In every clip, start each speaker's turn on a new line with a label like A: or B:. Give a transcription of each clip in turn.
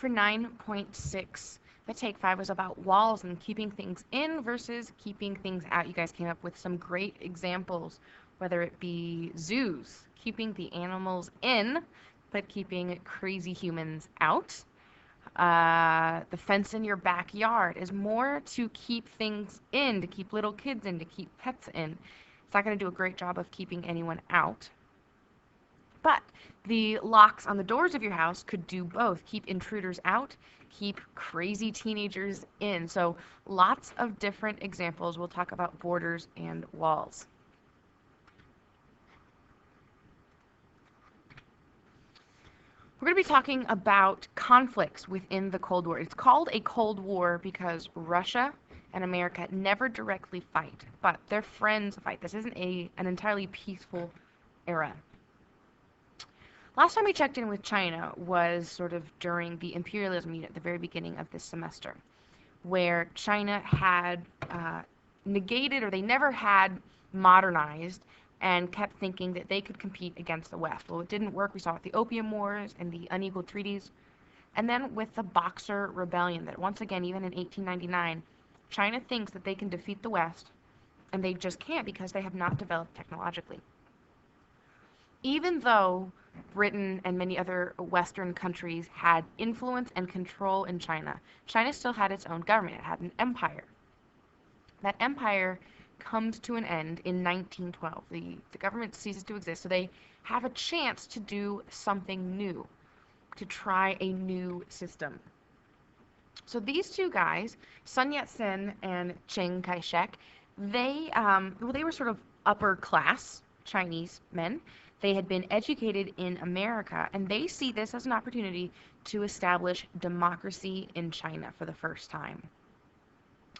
A: For 9.6, the take five was about walls and keeping things in versus keeping things out. You guys came up with some great examples, whether it be zoos, keeping the animals in, but keeping crazy humans out. The fence in your backyard is more to keep things in, to keep little kids in, to keep pets in. It's not going to do a great job of keeping anyone out. But the locks on the doors of your house could do both, keep intruders out, keep crazy teenagers in. So lots of different examples. We'll talk about borders and walls. We're going to be talking about conflicts within the Cold War. It's called a Cold War because Russia and America never directly fight, but their friends fight. This isn't an entirely peaceful era. Last time we checked in with China was sort of during the imperialism unit at the very beginning of this semester, where China had negated, or they never had modernized, and kept thinking that they could compete against the West. Well, it didn't work. We saw it with the Opium Wars and the unequal treaties. And then with the Boxer Rebellion, that once again, even in 1899, China thinks that they can defeat the West, and they just can't because they have not developed technologically. Even though Britain and many other Western countries had influence and control in China, China still had its own government. It had an empire. That empire comes to an end in 1912. The government ceases to exist, so they have a chance to do something new, to try a new system. So these two guys, Sun Yat-sen and Chiang Kai-shek, they were sort of upper class Chinese men. They had been educated in America, and they see this as an opportunity to establish democracy in China for the first time.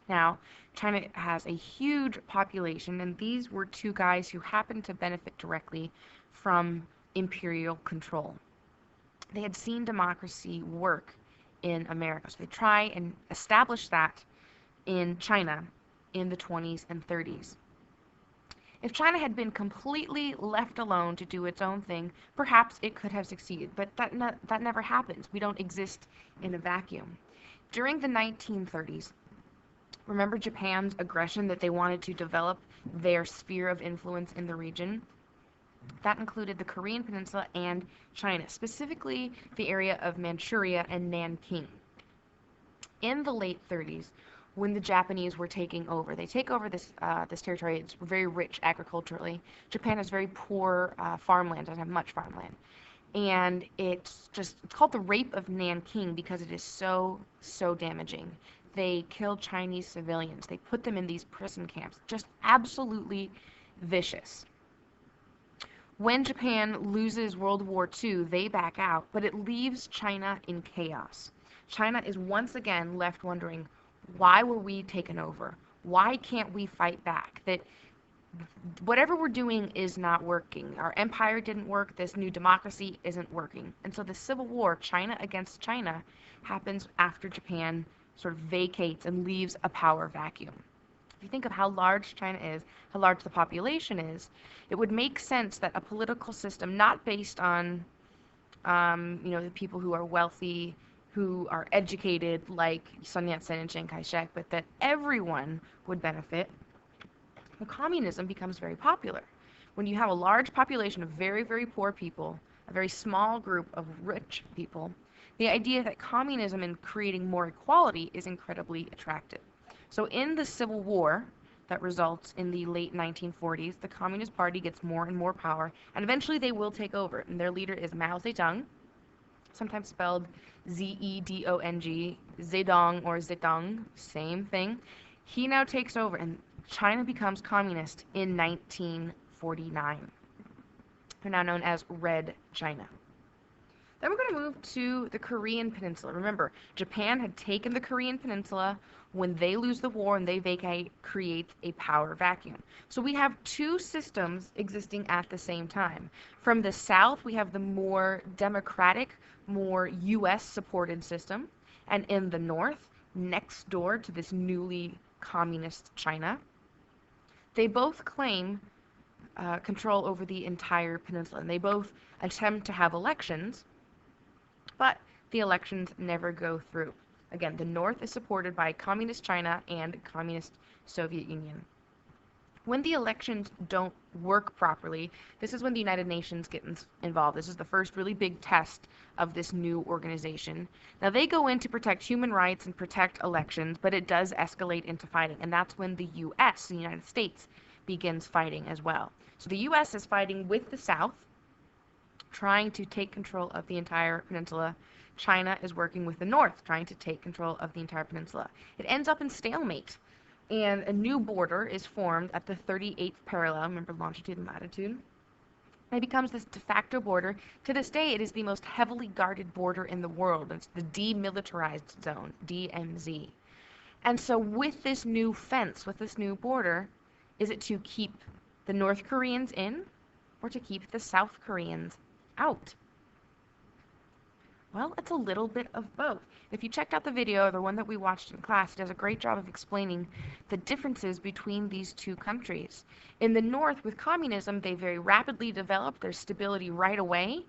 A: Now, China has a huge population, and these were two guys who happened to benefit directly from imperial control. They had seen democracy work in America, so they try and establish that in China in the 20s and 30s. If China had been completely left alone to do its own thing, perhaps it could have succeeded, but that never happens. We don't exist in a vacuum. During the 1930s, remember Japan's aggression that they wanted to develop their sphere of influence in the region? That included the Korean Peninsula and China, specifically the area of Manchuria and Nanking. In the late 30s, when the Japanese were taking over, they take over this territory. It's very rich agriculturally. Japan has very poor farmland, doesn't have much farmland. And it's called the Rape of Nanking because it is so damaging. They kill Chinese civilians. They put them in these prison camps. Just absolutely vicious. When Japan loses World War II, they back out, but it leaves China in chaos. China is once again left wondering, why were we taken over? Why can't we fight back? That whatever we're doing is not working. Our empire didn't work. This new democracy isn't working. And so the Civil War, China against China, happens after Japan sort of vacates and leaves a power vacuum. If you think of how large China is, how large the population is, it would make sense that a political system not based on, the people who are wealthy, who are educated like Sun Yat-sen and Chiang Kai-shek, but that everyone would benefit. Well, communism becomes very popular. When you have a large population of very, very poor people, a very small group of rich people, the idea that communism and creating more equality is incredibly attractive. So in the Civil War that results in the late 1940s, the Communist Party gets more and more power, and eventually they will take over. And their leader is Mao Zedong, sometimes spelled Zedong, Zedong or Zedong, same thing. He now takes over, and China becomes communist in 1949. They're now known as Red China. Then we're going to move to the Korean Peninsula. Remember, Japan had taken the Korean Peninsula. When they lose the war and they vacate, creates a power vacuum. So we have two systems existing at the same time. From the south, we have the more democratic, more U.S.-supported system. And in the north, next door to this newly communist China, they both claim control over the entire peninsula. And they both attempt to have elections, but the elections never go through. Again, the North is supported by Communist China and Communist Soviet Union. When the elections don't work properly, this is when the United Nations gets involved. This is the first really big test of this new organization. Now, they go in to protect human rights and protect elections, but it does escalate into fighting, and that's when the U.S., the United States, begins fighting as well. So the U.S. is fighting with the South, trying to take control of the entire peninsula. China is working with the North, trying to take control of the entire peninsula. It ends up in stalemate, and a new border is formed at the 38th parallel. Remember longitude and latitude? It becomes this de facto border. To this day, it is the most heavily guarded border in the world. It's the demilitarized zone, DMZ. And so with this new fence, with this new border, is it to keep the North Koreans in or to keep the South Koreans out? Well, it's a little bit of both. If you checked out the video, the one that we watched in class, it does a great job of explaining the differences between these two countries. In the North, with communism, they very rapidly developed their stability right away.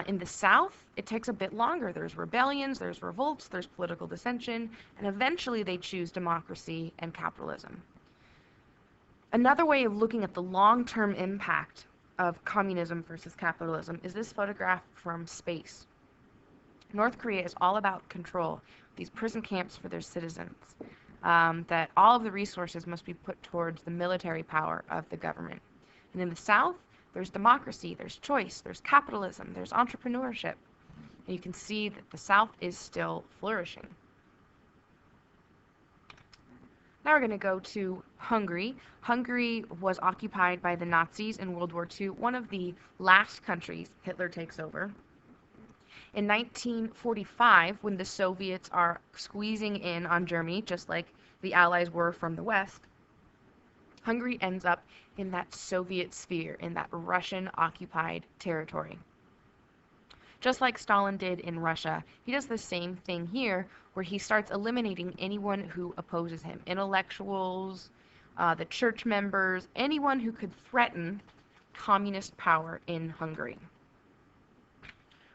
A: In the South, it takes a bit longer. There's rebellions, there's revolts, there's political dissension, and eventually they choose democracy and capitalism. Another way of looking at the long-term impact of communism versus capitalism is this photograph from space. North Korea is all about control, these prison camps for their citizens, that all of the resources must be put towards the military power of the government. And in the South, there's democracy, there's choice, there's capitalism, there's entrepreneurship. And you can see that the South is still flourishing. Now we're going to go to Hungary. Hungary was occupied by the Nazis in World War II, one of the last countries Hitler takes over. In 1945, when the Soviets are squeezing in on Germany, just like the Allies were from the West, Hungary ends up in that Soviet sphere, in that Russian-occupied territory. Just like Stalin did in Russia, he does the same thing here, where he starts eliminating anyone who opposes him. Intellectuals, the church members, anyone who could threaten communist power in Hungary.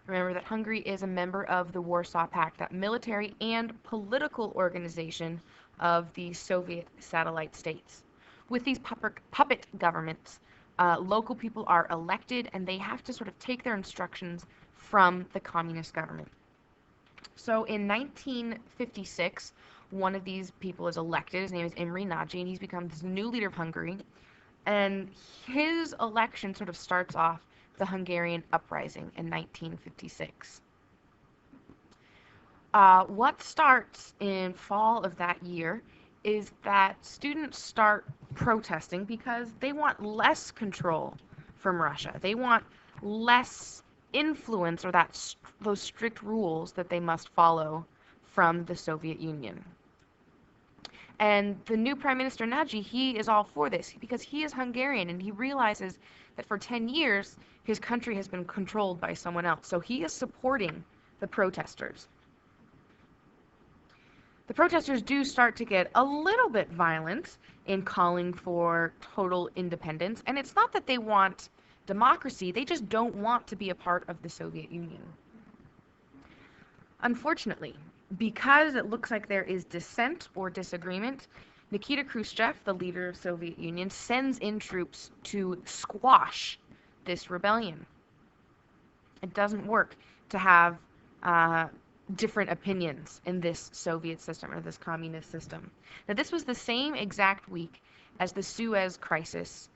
A: Remember that Hungary is a member of the Warsaw Pact, that military and political organization of the Soviet satellite states. With these puppet governments, local people are elected and they have to sort of take their instructions from the communist government. So in 1956, one of these people is elected. His name is Imre Nagy, and he's become the new leader of Hungary. And his election sort of starts off the Hungarian uprising in 1956. What starts in fall of that year is that students start protesting because they want less control from Russia. They want less influence, or those strict rules that they must follow from the Soviet Union. And the new Prime Minister Nagy, he is all for this because he is Hungarian and he realizes that for 10 years his country has been controlled by someone else. So he is supporting the protesters. The protesters do start to get a little bit violent in calling for total independence, and it's not that they want democracy, they just don't want to be a part of the Soviet Union. Unfortunately, because it looks like there is dissent or disagreement, Nikita Khrushchev, the leader of the Soviet Union, sends in troops to squash this rebellion. It doesn't work to have different opinions in this Soviet system, or this communist system. Now, this was the same exact week as the Suez Crisis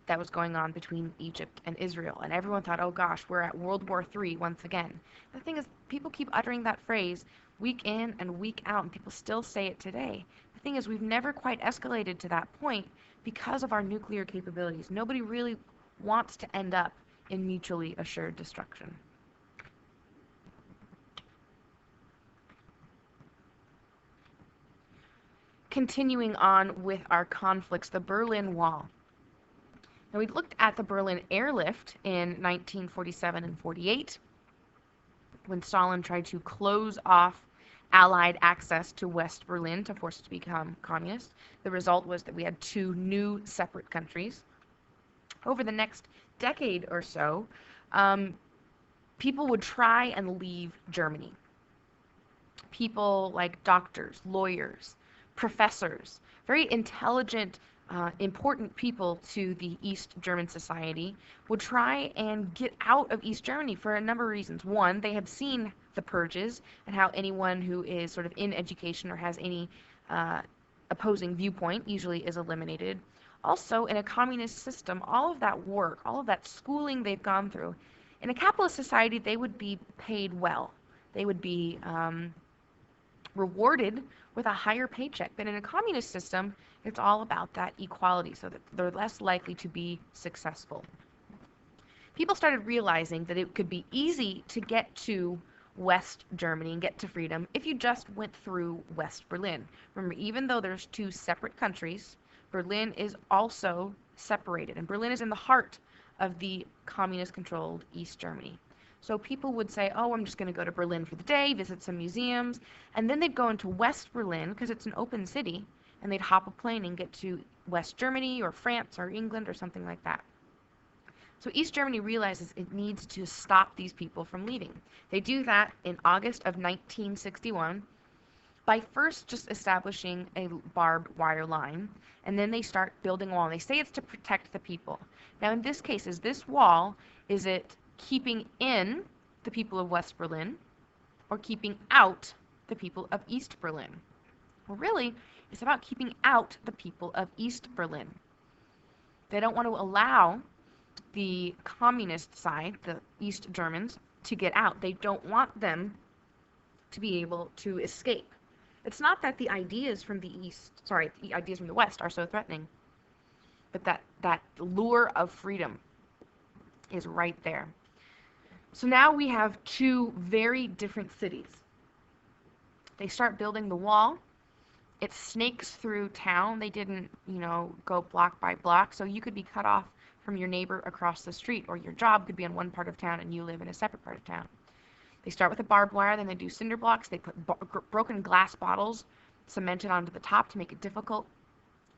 A: that was going on between Egypt and Israel, and everyone thought, oh gosh, we're at World War III once again. The thing is, people keep uttering that phrase week in and week out, and people still say it today. The thing is, we've never quite escalated to that point because of our nuclear capabilities. Nobody really wants to end up in mutually assured destruction. Continuing on with our conflicts, the Berlin Wall. Now, we looked at the Berlin airlift in 1947 and 48, when Stalin tried to close off Allied access to West Berlin to force it to become communist. The result was that we had two new separate countries. Over the next decade or so, people would try and leave Germany. people like doctors, lawyers, professors, very intelligent, important people to the East German society would try and get out of East Germany for a number of reasons. One, they have seen the purges and how anyone who is sort of in education or has any uh, opposing viewpoint usually is eliminated. Also, in a communist system, all of that work, all of that schooling they've gone through, in a capitalist society, they would be paid well. They would be rewarded with a higher paycheck. But in a communist system, it's all about that equality so that they're less likely to be successful. People started realizing that it could be easy to get to West Germany and get to freedom if you just went through West Berlin. Remember, even though there's two separate countries, Berlin is also separated, and Berlin is in the heart of the communist-controlled East Germany. So people would say, oh, I'm just going to go to Berlin for the day, visit some museums, and then they'd go into West Berlin because it's an open city, and they'd hop a plane and get to West Germany or France or England or something like that. So East Germany realizes it needs to stop these people from leaving. They do that in August of 1961 by first just establishing a barbed wire line, and then they start building a wall. They say it's to protect the people. Now in this case, is this wall, is it keeping in the people of West Berlin or keeping out the people of East Berlin? Well, really, it's about keeping out the people of East Berlin. They don't want to allow the communist side, the East Germans, to get out. They don't want them to be able to escape. It's not that the ideas from the ideas from the West are so threatening, but that lure of freedom is right there. So now we have two very different cities. They start building the wall. It snakes through town. They didn't, go block by block, so you could be cut off from your neighbor across the street, or your job could be in one part of town and you live in a separate part of town. They start with a barbed wire, then they do cinder blocks. They put broken glass bottles cemented onto the top to make it difficult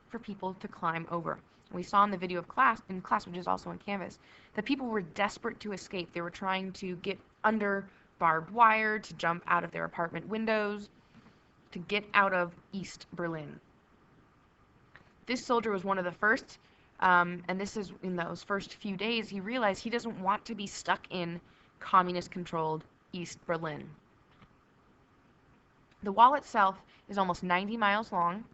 A: for people to climb over. And we saw in the video of class, which is also on Canvas, that people were desperate to escape. They were trying to get under barbed wire, to jump out of their apartment windows, to get out of East Berlin. This soldier was one of the first. And this is in those first few days, he realized he doesn't want to be stuck in communist-controlled East Berlin. The wall itself is almost 90 miles long,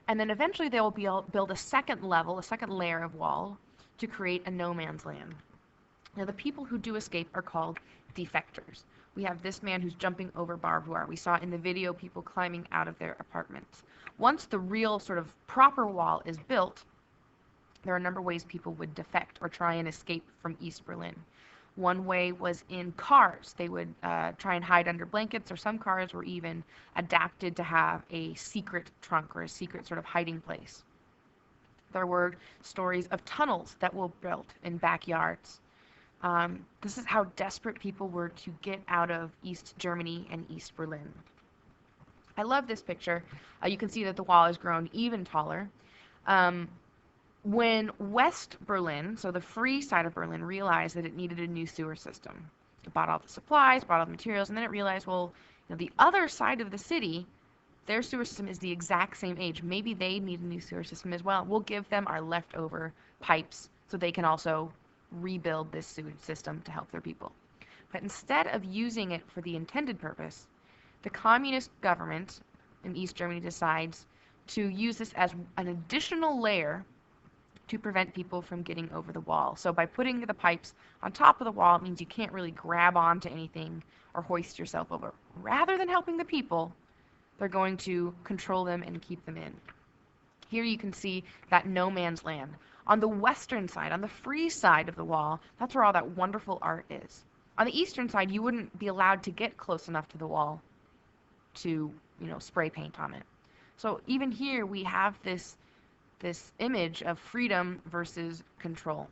A: and then eventually they will build a second layer of wall to create a no man's land. Now, the people who do escape are called defectors. We have this man who's jumping over barbed wire. We saw in the video people climbing out of their apartments. Once the real sort of proper wall is built, there are a number of ways people would defect or try and escape from East Berlin. One way was in cars. They would try and hide under blankets, or some cars were even adapted to have a secret trunk or a secret sort of hiding place. There were stories of tunnels that were built in backyards. This is how desperate people were to get out of East Germany and East Berlin. I love this picture. You can see that the wall has grown even taller. When West Berlin, so the free side of Berlin, realized that it needed a new sewer system, it bought all the supplies, bought all the materials, and then it realized, well, the other side of the city, their sewer system is the exact same age. Maybe they need a new sewer system as well. We'll give them our leftover pipes so they can also rebuild this sewage system to help their people. But instead of using it for the intended purpose, the communist government in East Germany decides to use this as an additional layer to prevent people from getting over the wall. So by putting the pipes on top of the wall, it means you can't really grab onto anything or hoist yourself over. Rather than helping the people, they're going to control them and keep them in. Here you can see that no man's land. On the western side, on the free side of the wall, that's where all that wonderful art is. On the eastern side, you wouldn't be allowed to get close enough to the wall to, spray paint on it. So even here we have this image of freedom versus control.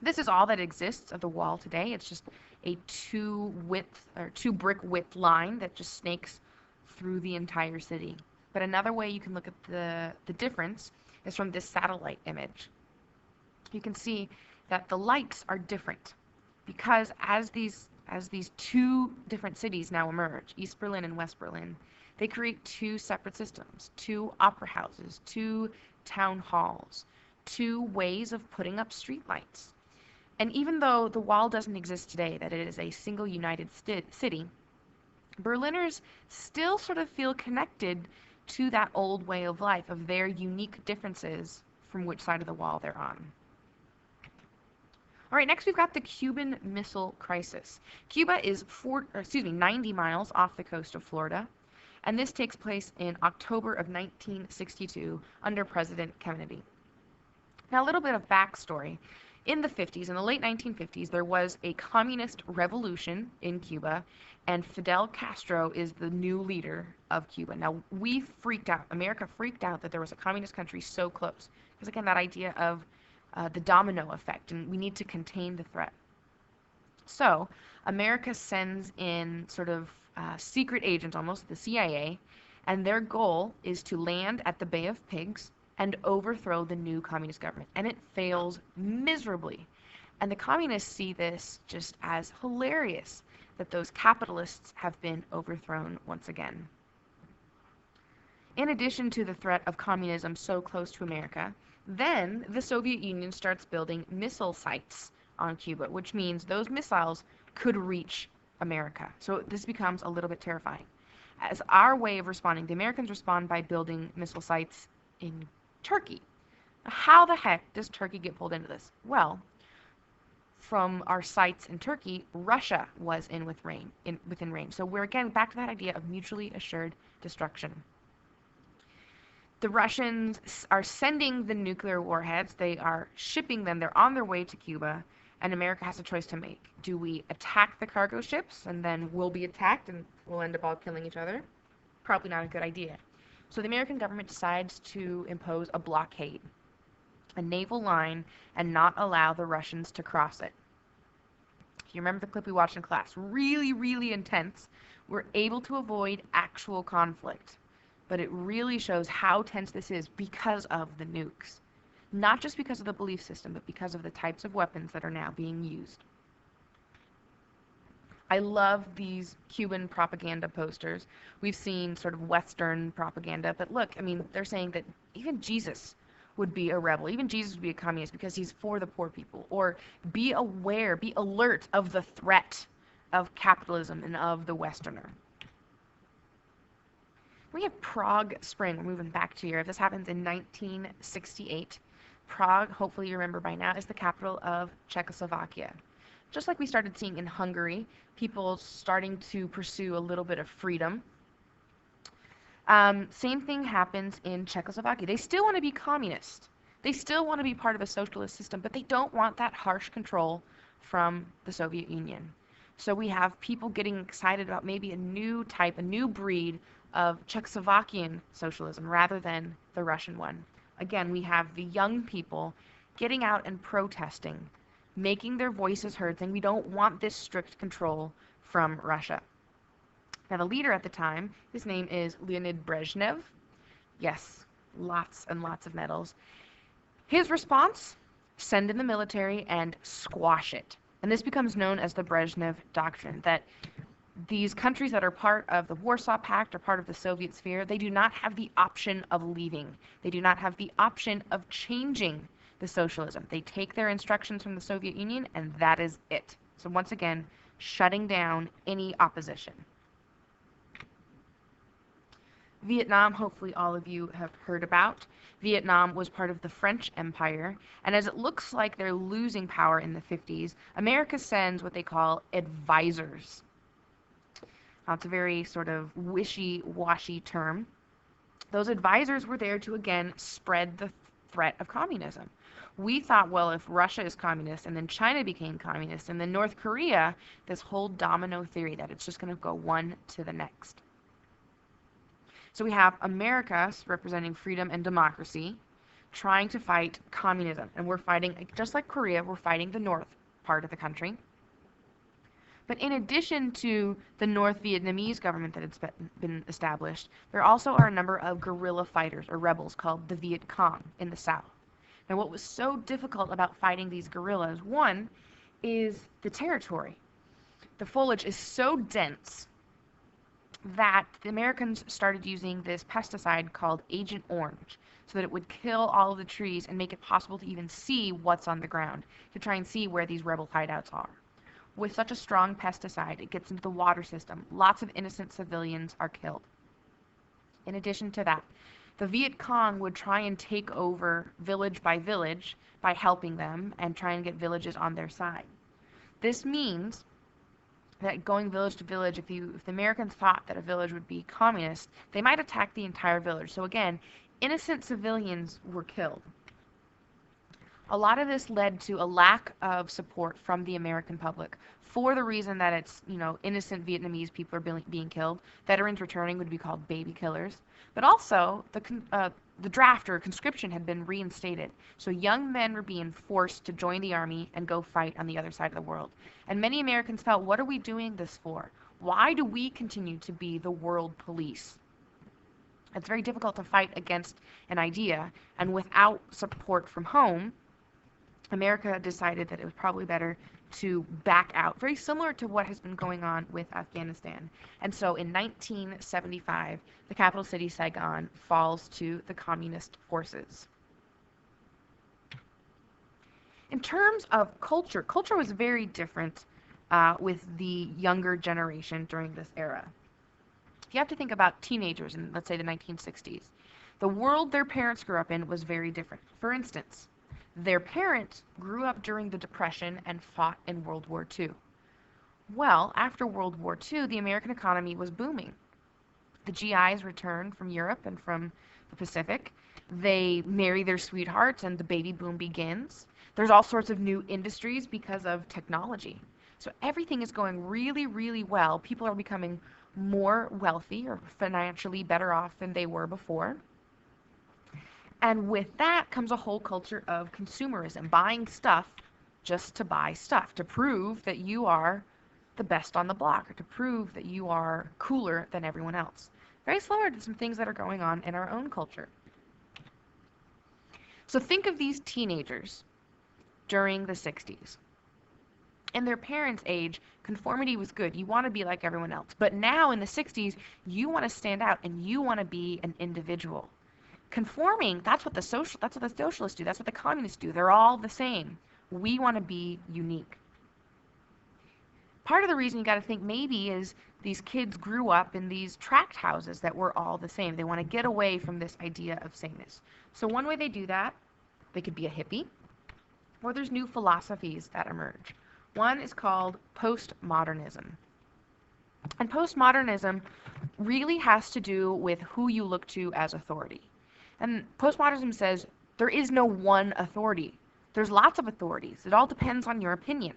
A: This is all that exists of the wall today. It's just a two brick width line that just snakes through the entire city. But another way you can look at the difference is from this satellite image. You can see that the lights are different because as these as these two different cities now emerge, East Berlin and West Berlin, they create two separate systems, two opera houses, two town halls, two ways of putting up streetlights. And even though the wall doesn't exist today, that it is a single united city, Berliners still sort of feel connected to that old way of life, of their unique differences from which side of the wall they're on. All right, next we've got the Cuban Missile Crisis. Cuba is 90 miles off the coast of Florida, and this takes place in October of 1962 under President Kennedy. Now, a little bit of backstory. In the 50s, in the late 1950s, there was a communist revolution in Cuba, and Fidel Castro is the new leader of Cuba. Now, we freaked out. America freaked out that there was a communist country so close. Because, again, that idea of the domino effect, and we need to contain the threat. So, America sends in sort of secret agents, almost, the CIA, and their goal is to land at the Bay of Pigs and overthrow the new communist government. And it fails miserably. And the communists see this just as hilarious, that those capitalists have been overthrown once again. In addition to the threat of communism so close to America, then the Soviet Union starts building missile sites on Cuba, which means those missiles could reach America. So this becomes a little bit terrifying. As our way of responding, the Americans respond by building missile sites in Turkey. How the heck does Turkey get pulled into this? Well, from our sites in Turkey, Russia was within range. So we're again back to that idea of mutually assured destruction. The Russians are sending the nuclear warheads. They are shipping them. They're on their way to Cuba, and America has a choice to make. Do we attack the cargo ships, and then we'll be attacked, and we'll end up all killing each other? Probably not a good idea. So the American government decides to impose a blockade, a naval line, and not allow the Russians to cross it. If you remember the clip we watched in class, really, really intense. We're able to avoid actual conflict. But it really shows how tense this is because of the nukes. Not just because of the belief system, but because of the types of weapons that are now being used. I love these Cuban propaganda posters. We've seen sort of Western propaganda, but look, I mean, they're saying that even Jesus would be a rebel. Even Jesus would be a communist because he's for the poor people. Or be aware, be alert of the threat of capitalism and of the Westerner. We have Prague Spring. We're moving back to Europe. This happens in 1968. Prague, hopefully you remember by now, is the capital of Czechoslovakia. Just like we started seeing in Hungary, people starting to pursue a little bit of freedom. Same thing happens in Czechoslovakia. They still want to be communist. They still want to be part of a socialist system, but they don't want that harsh control from the Soviet Union. So we have people getting excited about maybe a new type, a new breed of Czechoslovakian socialism rather than the Russian one. Again, we have the young people getting out and protesting, making their voices heard, saying we don't want this strict control from Russia. Now, the leader at the time, his name is Leonid Brezhnev. Yes, lots and lots of medals. His response, send in the military and squash it. And this becomes known as the Brezhnev Doctrine, that these countries that are part of the Warsaw Pact or part of the Soviet sphere, they do not have the option of leaving. They do not have the option of changing the socialism. They take their instructions from the Soviet Union, and that is it. So once again, shutting down any opposition. Vietnam, hopefully all of you have heard about. Vietnam was part of the French Empire, and as it looks like they're losing power in the 50s, America sends what they call advisors. It's a very sort of wishy-washy term. Those advisors were there to, again, spread the threat of communism. We thought, well, if Russia is communist and then China became communist and then North Korea, this whole domino theory that it's just going to go one to the next. So we have America representing freedom and democracy, trying to fight communism. And we're fighting, just like Korea, we're fighting the north part of the country. But in addition to the North Vietnamese government that had been established, there also are a number of guerrilla fighters or rebels called the Viet Cong in the south. Now, what was so difficult about fighting these guerrillas, one, is the territory. the foliage is so dense that the Americans started using this pesticide called Agent Orange so that it would kill all of the trees and make it possible to even see what's on the ground, to try and see where these rebel hideouts are. With such a strong pesticide, it gets into the water system. Lots of innocent civilians are killed. In addition to that, the Viet Cong would try and take over village by village by helping them and try and get villages on their side. This means that going village to village, if the Americans thought that a village would be communist, they might attack the entire village. So again, innocent civilians were killed. A lot of this led to a lack of support from the American public for the reason that it's, innocent Vietnamese people are being killed. Veterans returning would be called baby killers. But also, the draft or conscription had been reinstated. So young men were being forced to join the army and go fight on the other side of the world. And many Americans felt, what are we doing this for? Why do we continue to be the world police? It's very difficult to fight against an idea, and without support from home, America decided that it was probably better to back out, very similar to what has been going on with Afghanistan. And so in 1975, the capital city, Saigon, falls to the communist forces. In terms of culture, culture was very different with the younger generation during this era. If you have to think about teenagers in, let's say, the 1960s, the world their parents grew up in was very different. For instance, their parents grew up during the Depression and fought in World War II. Well, after World War II, the American economy was booming. The GIs returned from Europe and from the Pacific. They marry their sweethearts and the baby boom begins. There's all sorts of new industries because of technology. So everything is going really, really well. People are becoming more wealthy or financially better off than they were before. And with that comes a whole culture of consumerism, buying stuff just to buy stuff, to prove that you are the best on the block, or to prove that you are cooler than everyone else. Very similar to some things that are going on in our own culture. So think of these teenagers during the 60s. In their parents' age, conformity was good. You want to be like everyone else. But now in the 60s, you want to stand out and you want to be an individual. Conforming, that's what the socialists do. That's what the communists do. They're all the same. We want to be unique. Part of the reason you got to think maybe is these kids grew up in these tract houses that were all the same. They want to get away from this idea of sameness. So one way they do that, they could be a hippie, or there's new philosophies that emerge. One is called postmodernism. And postmodernism really has to do with who you look to as authority. And postmodernism says there is no one authority. There's lots of authorities. It all depends on your opinion.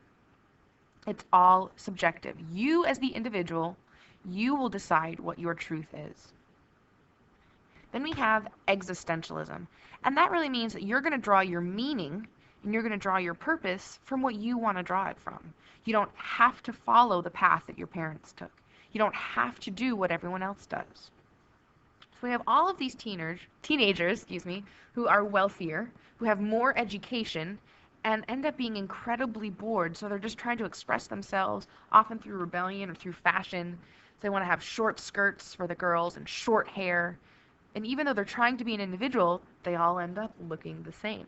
A: It's all subjective. You as the individual, you will decide what your truth is. Then we have existentialism. And that really means that you're going to draw your meaning and you're going to draw your purpose from what you want to draw it from. You don't have to follow the path that your parents took. You don't have to do what everyone else does. So we have all of these teenagers, who are wealthier, who have more education, and end up being incredibly bored. So they're just trying to express themselves, often through rebellion or through fashion. So they want to have short skirts for the girls and short hair. And even though they're trying to be an individual, they all end up looking the same.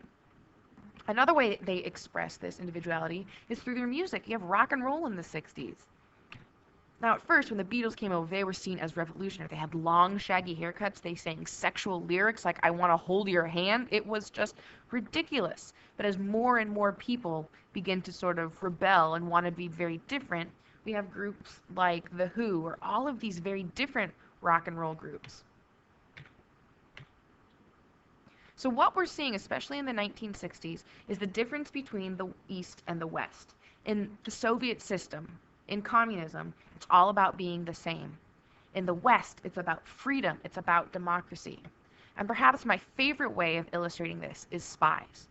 A: Another way they express this individuality is through their music. You have rock and roll in the 60s. Now, at first, when the Beatles came over, they were seen as revolutionary. They had long, shaggy haircuts. They sang sexual lyrics like, I want to hold your hand. It was just ridiculous. But as more and more people begin to sort of rebel and want to be very different, we have groups like The Who, or all of these very different rock and roll groups. So what we're seeing, especially in the 1960s, is the difference between the East and the West. In the Soviet system, in communism, it's all about being the same. In the West, it's about freedom, it's about democracy. And perhaps my favorite way of illustrating this is spies.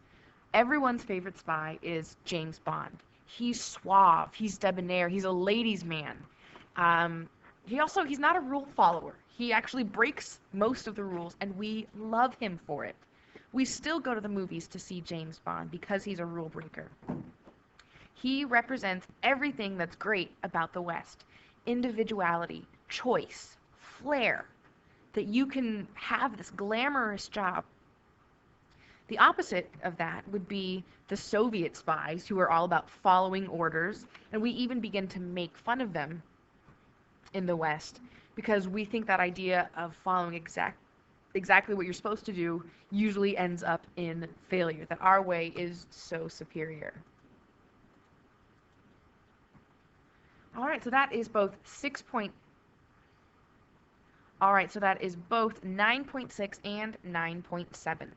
A: Everyone's favorite spy is James Bond. He's suave, he's debonair, he's a ladies' man. He's not a rule follower. He actually breaks most of the rules, and we love him for it. We still go to the movies to see James Bond because he's a rule breaker. He represents everything that's great about the West: individuality, choice, flair, that you can have this glamorous job. The opposite of that would be the Soviet spies, who are all about following orders, and we even begin to make fun of them in the West because we think that idea of following exactly what you're supposed to do usually ends up in failure, that our way is so superior. All right, so that is both 6 point. All right, so that is both 9.6 and 9.7.